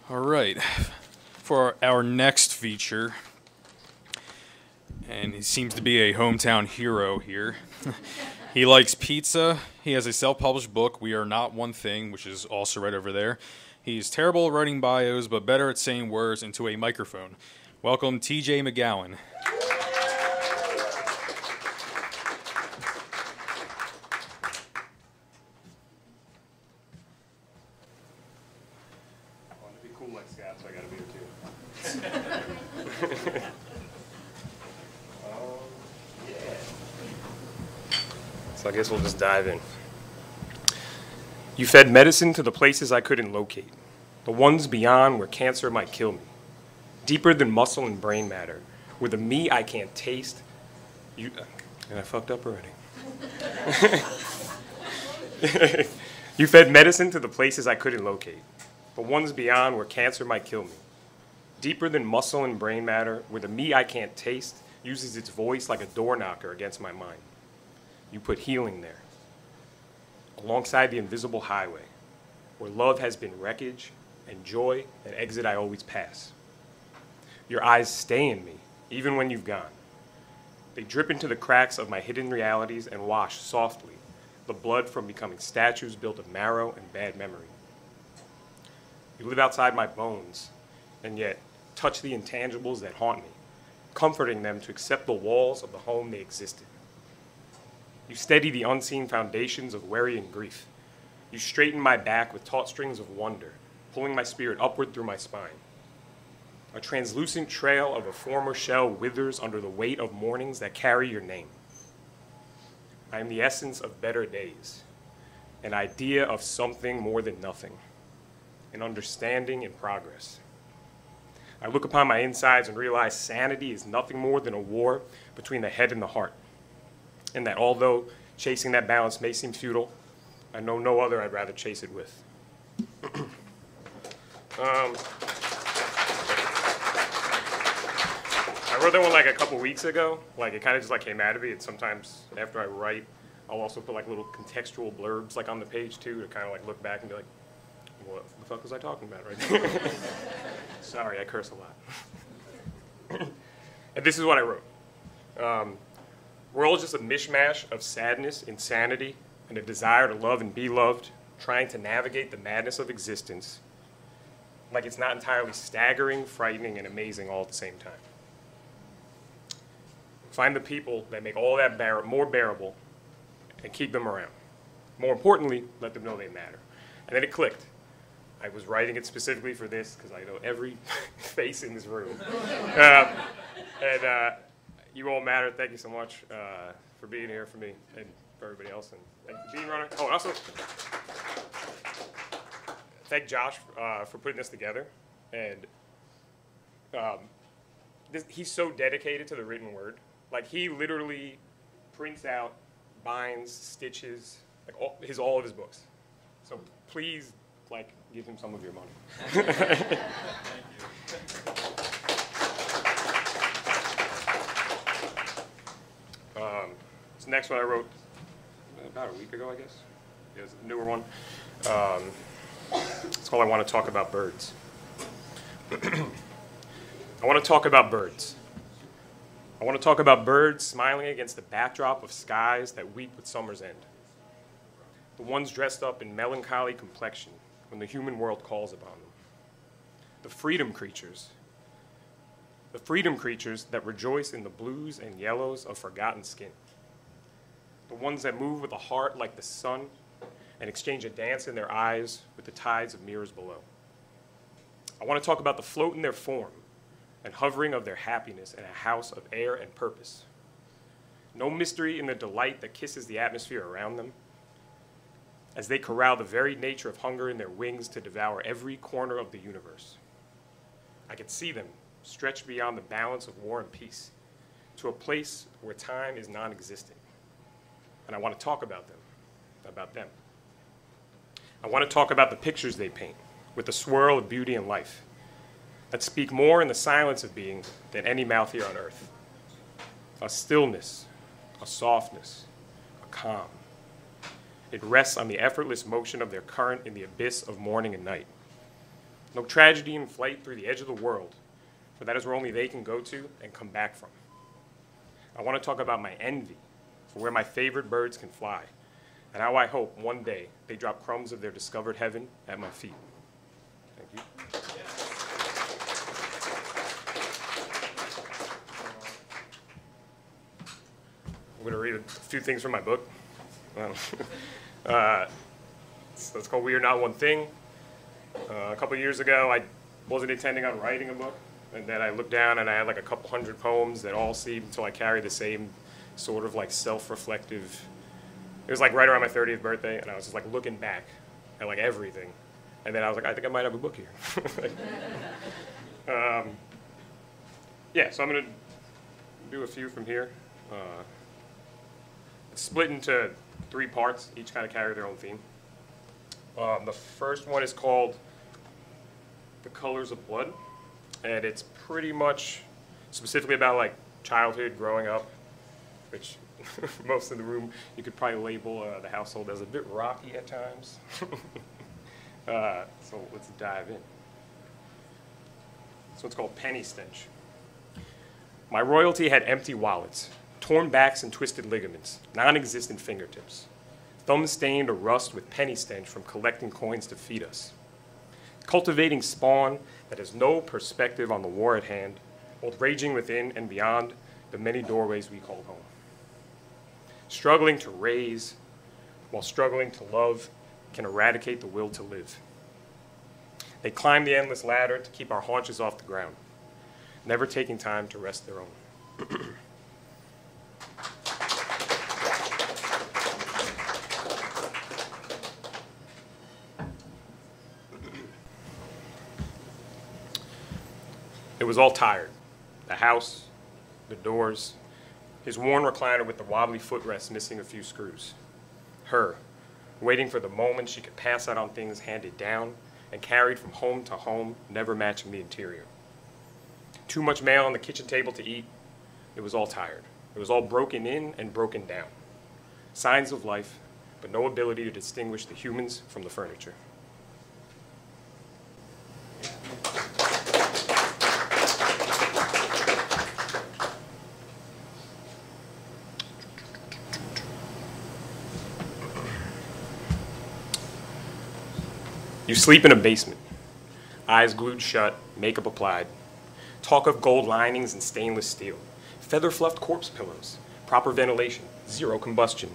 All right, for our next feature, and he seems to be a hometown hero here. He likes pizza. He has a self-published book, We Are Not One Thing, which is also right over there. He's terrible at writing bios, but better at saying words into a microphone. Welcome, TJ McGowan. So I guess we'll just dive in. You fed medicine to the places I couldn't locate, the ones beyond where cancer might kill me, deeper than muscle and brain matter, where the me I can't taste. And I fucked up already. You fed medicine to the places I couldn't locate, the ones beyond where cancer might kill me, deeper than muscle and brain matter, where the me I can't taste uses its voice like a door knocker against my mind. You put healing there, alongside the invisible highway, where love has been wreckage and joy an exit I always pass. Your eyes stay in me, even when you've gone. They drip into the cracks of my hidden realities and wash softly the blood from becoming statues built of marrow and bad memory. You live outside my bones, and yet touch the intangibles that haunt me, comforting them to accept the walls of the home they existed. You steady the unseen foundations of worry and grief. You straighten my back with taut strings of wonder, pulling my spirit upward through my spine. A translucent trail of a former shell withers under the weight of mornings that carry your name. I am the essence of better days, an idea of something more than nothing, an understanding in progress. I look upon my insides and realize sanity is nothing more than a war between the head and the heart, and that although chasing that balance may seem futile, I know no other I'd rather chase it with. I wrote that one like a couple weeks ago. Like it kind of just like came out of me. And sometimes after I write, I'll also put like little contextual blurbs like on the page too to kind of like look back and be like, what the fuck was I talking about right there? Sorry, I curse a lot. And this is what I wrote. We're all just a mishmash of sadness, insanity, and a desire to love and be loved, trying to navigate the madness of existence like it's not entirely staggering, frightening, and amazing all at the same time. Find the people that make all that more bearable and keep them around. More importantly, let them know they matter. And then it clicked. I was writing it specifically for this because I know every face in this room. You all matter. Thank you so much for being here for me and for everybody else. And thank you, BeanRunner. Oh, and also thank Josh for putting this together. And he's so dedicated to the written word. Like he literally prints out, binds, stitches, like all of his books. So please, like, give him some of your money. This next one I wrote about a week ago, I guess. Yeah, it's a newer one. It's called I Want to Talk About Birds. I want to talk about birds. I want to talk about birds smiling against the backdrop of skies that weep with summer's end. The ones dressed up in melancholy complexion when the human world calls upon them. The freedom creatures that rejoice in the blues and yellows of forgotten skin. The ones that move with a heart like the sun and exchange a dance in their eyes with the tides of mirrors below. I want to talk about the float in their form and hovering of their happiness in a house of air and purpose. No mystery in the delight that kisses the atmosphere around them, as they corral the very nature of hunger in their wings to devour every corner of the universe. I can see them stretched beyond the balance of war and peace to a place where time is non-existent. And I want to talk about them. I want to talk about the pictures they paint with the swirl of beauty and life that speak more in the silence of being than any mouth here on earth. A stillness, a softness, a calm. It rests on the effortless motion of their current in the abyss of morning and night. No tragedy in flight through the edge of the world, for that is where only they can go to and come back from. I want to talk about my envy for where my favorite birds can fly, and how I hope one day they drop crumbs of their discovered heaven at my feet. Thank you. I'm going to read a few things from my book. So it's called We Are Not One Thing. A couple of years ago, I wasn't intending on writing a book, and then I looked down and I had like a couple hundred poems that all seemed to like carry the same sort of like self-reflective. It was like right around my 30th birthday, and I was just like looking back at like everything, and then I was like, I think I might have a book here. Yeah, so I'm gonna do a few from here. It's split into 3 parts, each kind of carry their own theme. The first one is called The Colors of Blood, and it's pretty much specifically about like childhood, growing up, which most in the room you could probably label the household as a bit rocky at times. So let's dive in. This one's called Penny Stench. My royalty had empty wallets, torn backs and twisted ligaments, non-existent fingertips, thumbs stained or rust with penny stench from collecting coins to feed us. Cultivating spawn that has no perspective on the war at hand, both raging within and beyond the many doorways we call home. Struggling to raise while struggling to love can eradicate the will to live. They climb the endless ladder to keep our haunches off the ground, never taking time to rest their own. It was all tired. The house, the doors, his worn recliner with the wobbly footrest missing a few screws. Her, waiting for the moment she could pass out on things handed down and carried from home to home, never matching the interior. Too much mail on the kitchen table to eat. It was all tired. It was all broken in and broken down. Signs of life, but no ability to distinguish the humans from the furniture. You sleep in a basement, eyes glued shut, makeup applied. Talk of gold linings and stainless steel, feather-fluffed corpse pillows, proper ventilation, zero combustion.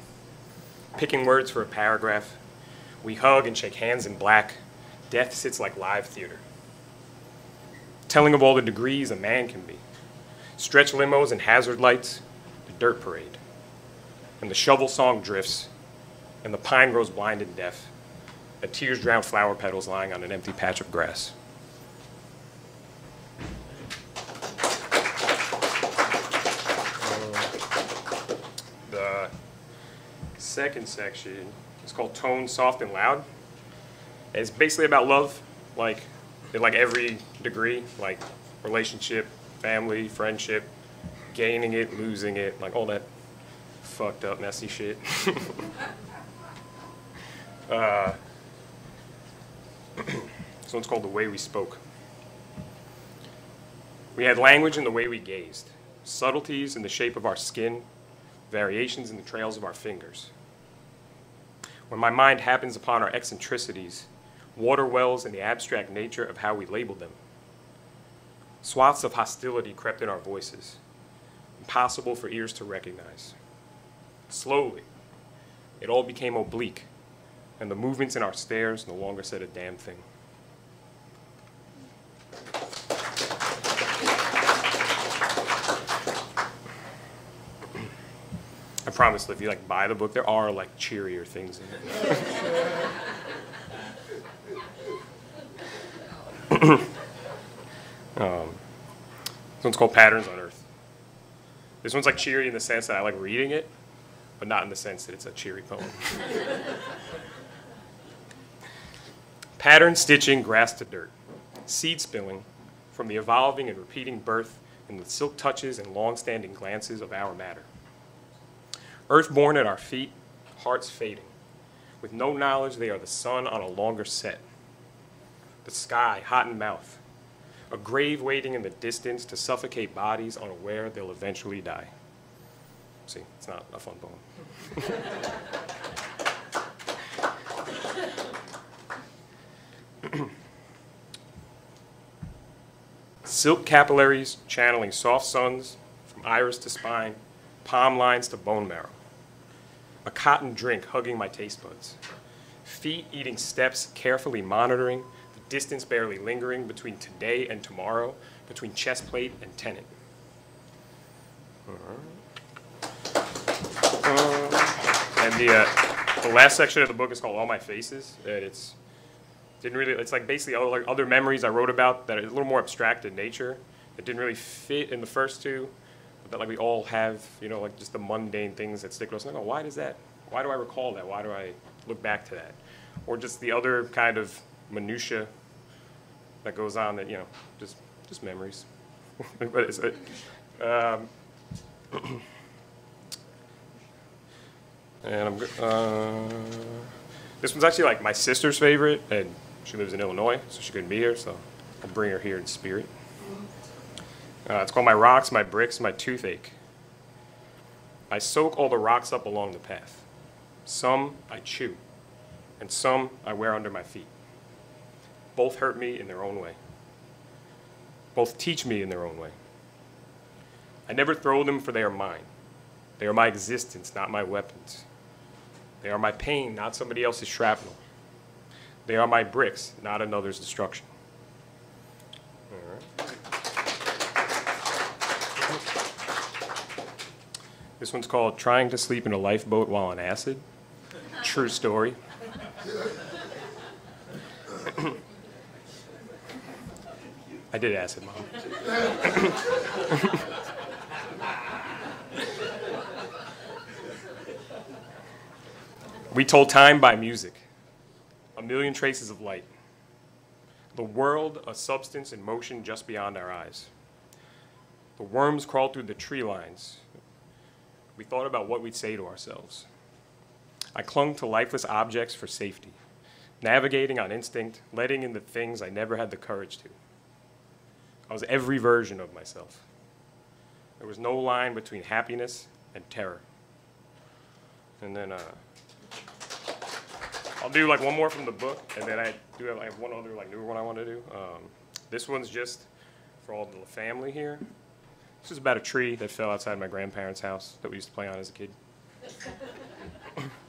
Picking words for a paragraph, we hug and shake hands in black. Death sits like live theater. Telling of all the degrees a man can be. Stretch limos and hazard lights, the dirt parade. And the shovel song drifts, and the pine grows blind and deaf. A tears drown flower petals lying on an empty patch of grass. The second section is called Tone, Soft, and Loud. It's basically about love, like in like every degree, like relationship, family, friendship, gaining it, losing it, like all that fucked up, messy shit. This one's called The Way We Spoke. We had language in the way we gazed, subtleties in the shape of our skin, variations in the trails of our fingers. When my mind happens upon our eccentricities, water wells in the abstract nature of how we labeled them. Swaths of hostility crept in our voices, impossible for ears to recognize. Slowly, it all became oblique, and the movements in our stares no longer said a damn thing. I promise if you like buy the book, there are like cheerier things in it. This one's called Patterns on Earth. This one's like cheery in the sense that I like reading it, but not in the sense that it's a cheery poem. Pattern stitching grass to dirt, seed spilling from the evolving and repeating birth in the silk touches and long-standing glances of our matter. Earth born at our feet, hearts fading, with no knowledge they are the sun on a longer set. the sky hot in mouth, a grave waiting in the distance to suffocate bodies unaware they'll eventually die. See, it's not a fun poem. Silk capillaries channeling soft suns from iris to spine, palm lines to bone marrow. A cotton drink hugging my taste buds. Feet eating steps carefully monitoring, the distance barely lingering between today and tomorrow, between chest plate and tenon. And the last section of the book is called All My Faces, and it's like basically other memories I wrote about that are a little more abstract in nature, that didn't really fit in the first two, but that like we all have, you know, like just the mundane things that stick to us. Like, oh, why do I recall that? Why do I look back to that? Or just the other kind of minutia that goes on that, you know, just memories. But it's, and this one's actually like my sister's favorite, and she lives in Illinois, so she couldn't be here, so I'll bring her here in spirit. It's called My Rocks, My Bricks, My Toothache. I soak all the rocks up along the path. Some I chew, and some I wear under my feet. Both hurt me in their own way. Both teach me in their own way. I never throw them, for they are mine. They are my existence, not my weapons. They are my pain, not somebody else's shrapnel. They are my bricks, not another's destruction. All right. This one's called Trying to Sleep in a Lifeboat While on Acid. True story. I did acid, Mom. We told time by music, a million traces of light. The world, a substance in motion just beyond our eyes. The worms crawled through the tree lines. We thought about what we'd say to ourselves. I clung to lifeless objects for safety, navigating on instinct, letting in the things I never had the courage to. I was every version of myself. There was no line between happiness and terror. And then I'll do like one more from the book, and then I have one other like newer one I want to do. This one's just for all the family here. This is about a tree that fell outside my grandparents' house that we used to play on as a kid.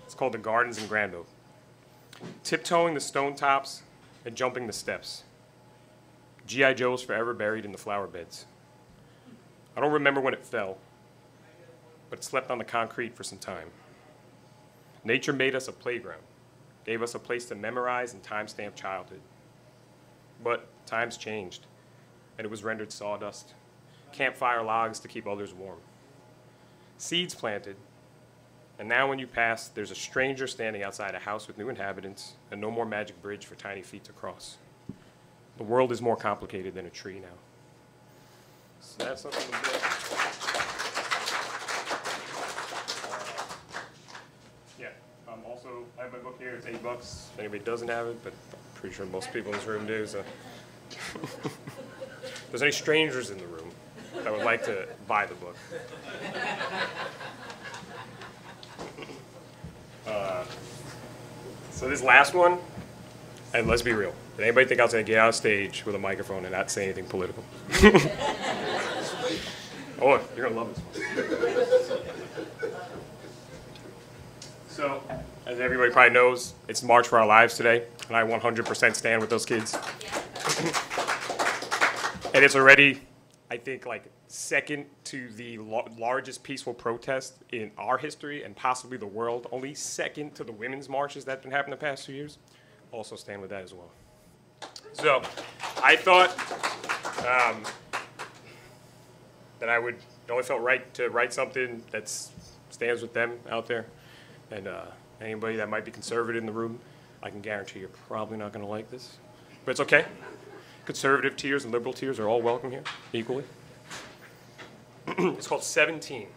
It's called The Gardens in Grand Oak. Tiptoeing the stone tops and jumping the steps. G.I. Joe's forever buried in the flower beds. I don't remember when it fell, but it slept on the concrete for some time. Nature made us a playground, gave us a place to memorize and timestamp childhood. But times changed, and it was rendered sawdust, campfire logs to keep others warm. Seeds planted, and now when you pass, there's a stranger standing outside a house with new inhabitants, and no more magic bridge for tiny feet to cross. The world is more complicated than a tree now. So that's something to do. Also, I have my book here. It's $8. If anybody doesn't have it, but I'm pretty sure most people in this room do. So, if there's any strangers in the room that would like to buy the book. So this last one, and let's be real. Did anybody think I was going to get on stage with a microphone and not say anything political? Oh, you're going to love this one. So, as everybody probably knows, it's March for Our Lives today, and I 100% stand with those kids. And it's already, I think, like second to the largest peaceful protest in our history and possibly the world, only second to the women's marches that have been happening the past 2 years. Also stand with that as well. So, I thought that it only felt right to write something that stands with them out there. And anybody that might be conservative in the room, I can guarantee you're probably not going to like this. But it's okay. Conservative tears and liberal tears are all welcome here, equally. It's called 17.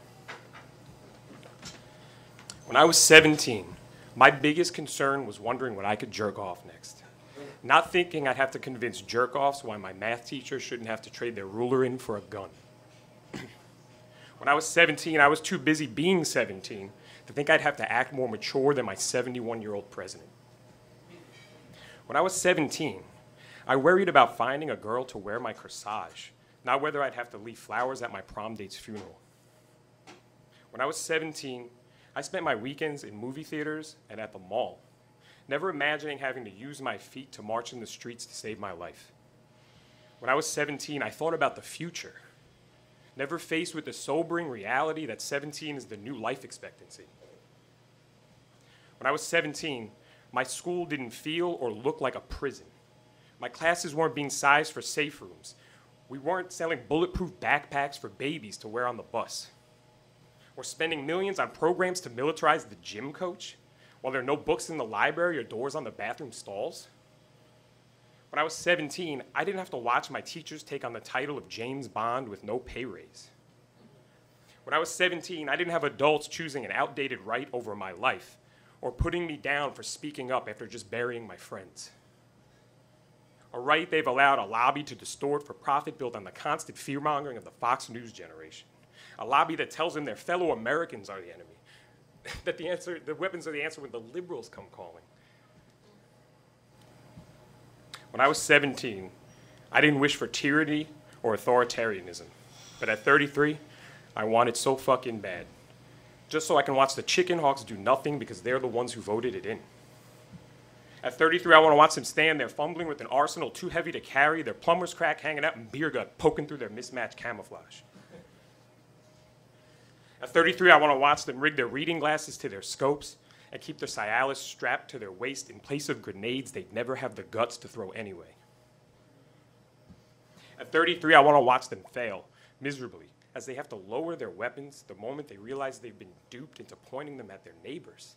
When I was 17, my biggest concern was wondering what I could jerk off next. not thinking I'd have to convince jerk-offs why my math teacher shouldn't have to trade their ruler in for a gun. When I was 17, I was too busy being 17 to think I'd have to act more mature than my 71-year-old president. When I was 17, I worried about finding a girl to wear my corsage, not whether I'd have to leave flowers at my prom date's funeral. When I was 17, I spent my weekends in movie theaters and at the mall, never imagining having to use my feet to march in the streets to save my life. When I was 17, I thought about the future, never faced with the sobering reality that 17 is the new life expectancy. When I was 17, my school didn't feel or look like a prison. My classes weren't being sized for safe rooms. We weren't selling bulletproof backpacks for babies to wear on the bus. We're spending millions on programs to militarize the gym coach, while there are no books in the library or doors on the bathroom stalls. When I was 17, I didn't have to watch my teachers take on the title of James Bond with no pay raise. When I was 17, I didn't have adults choosing an outdated right over my life, or putting me down for speaking up after just burying my friends. A right they've allowed a lobby to distort for profit built on the constant fear-mongering of the Fox News generation. A lobby that tells them their fellow Americans are the enemy, that the weapons are the answer when the liberals come calling. When I was 17, I didn't wish for tyranny or authoritarianism, but at 33, I want it so fucking bad, just so I can watch the chicken hawks do nothing because they're the ones who voted it in. At 33, I want to watch them stand there fumbling with an arsenal too heavy to carry, their plumber's crack hanging out and beer gut poking through their mismatched camouflage. At 33, I want to watch them rig their reading glasses to their scopes and keep their Cialis strapped to their waist in place of grenades they'd never have the guts to throw anyway. At 33, I want to watch them fail miserably as they have to lower their weapons the moment they realize they've been duped into pointing them at their neighbors.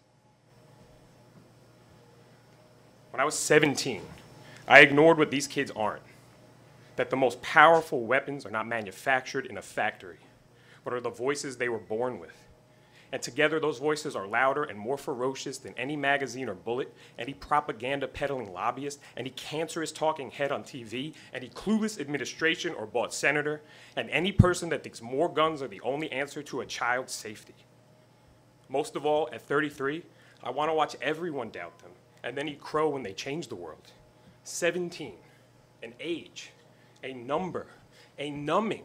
When I was 17, I ignored what these kids aren't, that the most powerful weapons are not manufactured in a factory, but are the voices they were born with. And together, those voices are louder and more ferocious than any magazine or bullet, any propaganda peddling lobbyist, any cancerous talking head on TV, any clueless administration or bought senator, and any person that thinks more guns are the only answer to a child's safety. Most of all, at 33, I want to watch everyone doubt them, and then eat crow when they change the world. 17, an age, a number, a numbing.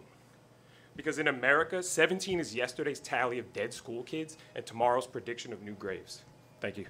Because in America, 17 is yesterday's tally of dead school kids and tomorrow's prediction of new graves. Thank you.